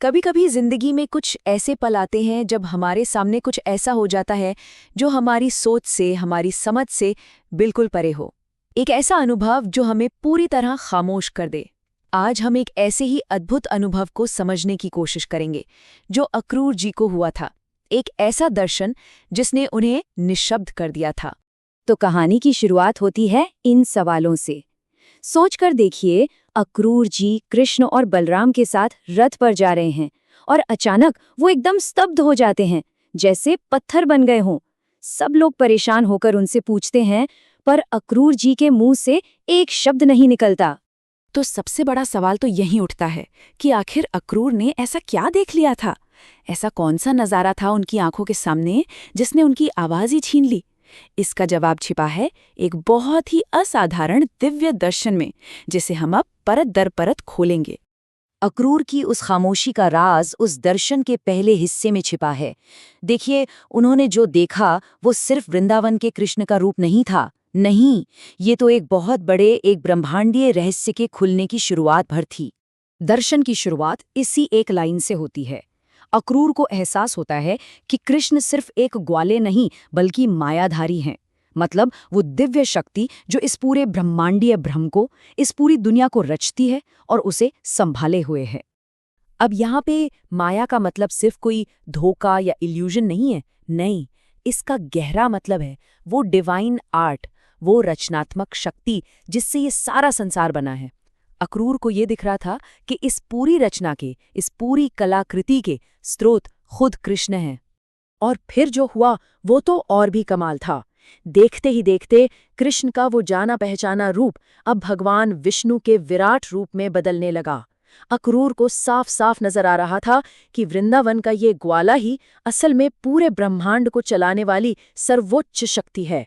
कभी कभी जिंदगी में कुछ ऐसे पल आते हैं जब हमारे सामने कुछ ऐसा हो जाता है जो हमारी सोच से, हमारी समझ से बिल्कुल परे हो। एक ऐसा अनुभव जो हमें पूरी तरह खामोश कर दे। आज हम एक ऐसे ही अद्भुत अनुभव को समझने की कोशिश करेंगे जो अक्रूर जी को हुआ था। एक ऐसा दर्शन जिसने उन्हें निःशब्द कर दिया था। तो कहानी की शुरुआत होती है इन सवालों से। सोचकर देखिए, अक्रूर जी कृष्ण और बलराम के साथ रथ पर जा रहे हैं और अचानक वो एकदम स्तब्ध हो जाते हैं, जैसे पत्थर बन गए हों। सब लोग परेशान होकर उनसे पूछते हैं, पर अक्रूर जी के मुंह से एक शब्द नहीं निकलता। तो सबसे बड़ा सवाल तो यहीं उठता है कि आखिर अक्रूर ने ऐसा क्या देख लिया था? ऐसा कौन सा नज़ारा था उनकी आंखों के सामने जिसने उनकी आवाज़ ही छीन ली? इसका जवाब छिपा है एक बहुत ही असाधारण दिव्य दर्शन में, जिसे हम अब परत दर परत खोलेंगे। अक्रूर की उस खामोशी का राज उस दर्शन के पहले हिस्से में छिपा है। देखिए, उन्होंने जो देखा वो सिर्फ वृंदावन के कृष्ण का रूप नहीं था। नहीं, ये तो एक बहुत बड़े, एक ब्रह्मांडीय रहस्य के खुलने की शुरुआत भर थी। दर्शन की शुरुआत इसी एक लाइन से होती है। अक्रूर को एहसास होता है कि कृष्ण सिर्फ एक ग्वाले नहीं बल्कि मायाधारी हैं। मतलब वो दिव्य शक्ति जो इस पूरे ब्रह्मांडीय भ्रम को, इस पूरी दुनिया को रचती है और उसे संभाले हुए है। अब यहाँ पे माया का मतलब सिर्फ कोई धोखा या इल्यूजन नहीं है। नहीं, इसका गहरा मतलब है वो डिवाइन आर्ट, वो रचनात्मक शक्ति जिससे ये सारा संसार बना है। अक्रूर को ये दिख रहा था कि इस पूरी रचना के, इस पूरी कलाकृति के स्रोत खुद कृष्ण हैं। और फिर जो हुआ वो तो और भी कमाल था। देखते ही देखते कृष्ण का वो जाना पहचाना रूप अब भगवान विष्णु के विराट रूप में बदलने लगा। अक्रूर को साफ साफ नजर आ रहा था कि वृंदावन का ये ग्वाला ही असल में पूरे ब्रह्मांड को चलाने वाली सर्वोच्च शक्ति है।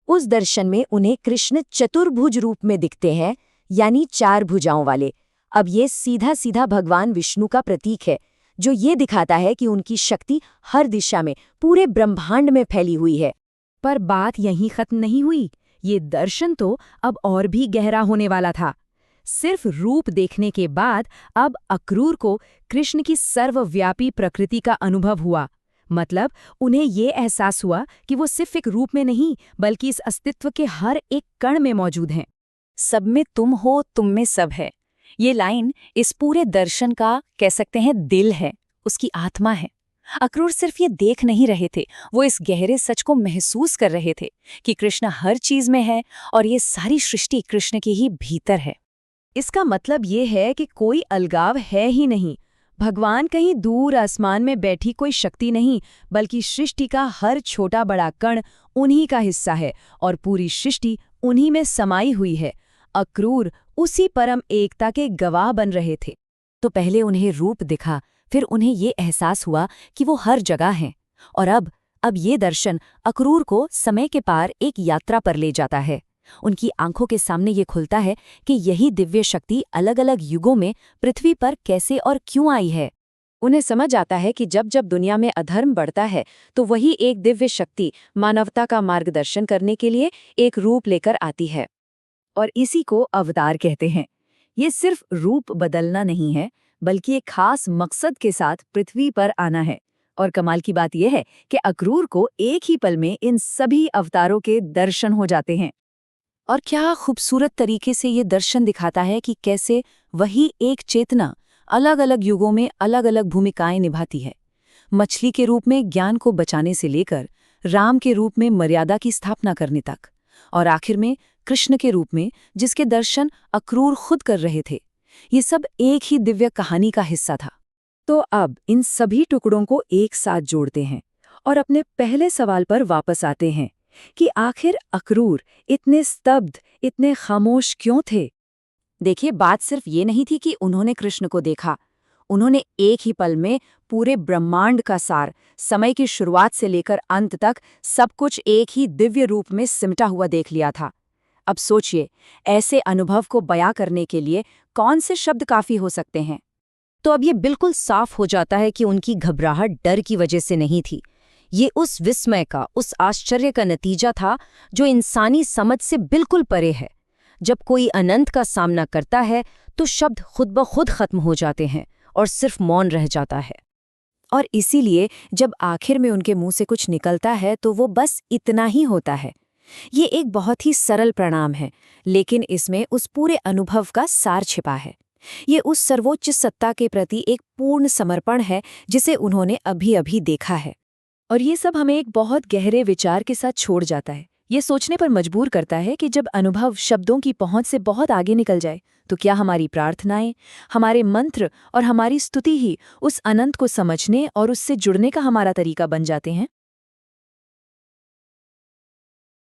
उस दर्शन में उन्हें कृष्ण चतुर्भुज रूप में दिखते हैं, यानी 4 भुजाओं वाले। अब ये सीधा सीधा भगवान विष्णु का प्रतीक है, जो ये दिखाता है कि उनकी शक्ति हर दिशा में, पूरे ब्रह्मांड में फैली हुई है। पर बात यहीं खत्म नहीं हुई। ये दर्शन तो अब और भी गहरा होने वाला था। सिर्फ रूप देखने के बाद अब अक्रूर को कृष्ण की सर्वव्यापी प्रकृति का अनुभव हुआ। मतलब उन्हें ये एहसास हुआ कि वो सिर्फ एक रूप में नहीं बल्कि इस अस्तित्व के हर एक कण में मौजूद हैं। सब में तुम हो, तुम में सब है। ये लाइन इस पूरे दर्शन का, कह सकते हैं, दिल है, उसकी आत्मा है। अक्रूर सिर्फ ये देख नहीं रहे थे, वो इस गहरे सच को महसूस कर रहे थे कि कृष्ण हर चीज में है और ये सारी सृष्टि कृष्ण के ही भीतर है। इसका मतलब ये है कि कोई अलगाव है ही नहीं। भगवान कहीं दूर आसमान में बैठी कोई शक्ति नहीं, बल्कि सृष्टि का हर छोटा बड़ा कण उन्हीं का हिस्सा है और पूरी सृष्टि उन्हीं में समाई हुई है। अक्रूर उसी परम एकता के गवाह बन रहे थे। तो पहले उन्हें रूप दिखा, फिर उन्हें ये एहसास हुआ कि वो हर जगह हैं। और अब ये दर्शन अक्रूर को समय के पार एक यात्रा पर ले जाता है। उनकी आंखों के सामने ये खुलता है कि यही दिव्य शक्ति अलग अलग युगों में पृथ्वी पर कैसे और क्यों आई है। उन्हें समझ आता है कि जब जब दुनिया में अधर्म बढ़ता है तो वही एक दिव्य शक्ति मानवता का मार्गदर्शन करने के लिए एक रूप लेकर आती है। और इसी को अवतार कहते हैं। ये सिर्फ रूप बदलना नहीं है, बल्कि एक खास मकसद के साथ पृथ्वी पर आना है। और कमाल की बात यह है कि अक्रूर को एक ही पल में इन सभी अवतारों के दर्शन हो जाते हैं। और क्या खूबसूरत तरीके से ये दर्शन दिखाता है कि कैसे वही एक चेतना अलग अलग युगों में अलग अलग भूमिकाएं निभाती है। मछली के रूप में ज्ञान को बचाने से लेकर राम के रूप में मर्यादा की स्थापना करने तक, और आखिर में कृष्ण के रूप में जिसके दर्शन अक्रूर खुद कर रहे थे। ये सब एक ही दिव्य कहानी का हिस्सा था। तो अब इन सभी टुकड़ों को एक साथ जोड़ते हैं और अपने पहले सवाल पर वापस आते हैं कि आखिर अक्रूर इतने स्तब्ध, इतने खामोश क्यों थे? देखिए, बात सिर्फ ये नहीं थी कि उन्होंने कृष्ण को देखा। उन्होंने एक ही पल में पूरे ब्रह्मांड का सार, समय की शुरुआत से लेकर अंत तक सब कुछ एक ही दिव्य रूप में सिमटा हुआ देख लिया था। अब सोचिए, ऐसे अनुभव को बयां करने के लिए कौन से शब्द काफी हो सकते हैं? तो अब ये बिल्कुल साफ हो जाता है कि उनकी घबराहट डर की वजह से नहीं थी। ये उस विस्मय का, उस आश्चर्य का नतीजा था जो इंसानी समझ से बिल्कुल परे है। जब कोई अनंत का सामना करता है तो शब्द खुद ब खुद खत्म हो जाते हैं और सिर्फ मौन रह जाता है। और इसीलिए जब आखिर में उनके मुंह से कुछ निकलता है तो वो बस इतना ही होता है। ये एक बहुत ही सरल प्रणाम है, लेकिन इसमें उस पूरे अनुभव का सार छिपा है। ये उस सर्वोच्च सत्ता के प्रति एक पूर्ण समर्पण है जिसे उन्होंने अभी अभी देखा है। और ये सब हमें एक बहुत गहरे विचार के साथ छोड़ जाता है। ये सोचने पर मजबूर करता है कि जब अनुभव शब्दों की पहुंच से बहुत आगे निकल जाए तो क्या हमारी प्रार्थनाएं, हमारे मंत्र और हमारी स्तुति ही उस अनंत को समझने और उससे जुड़ने का हमारा तरीका बन जाते हैं।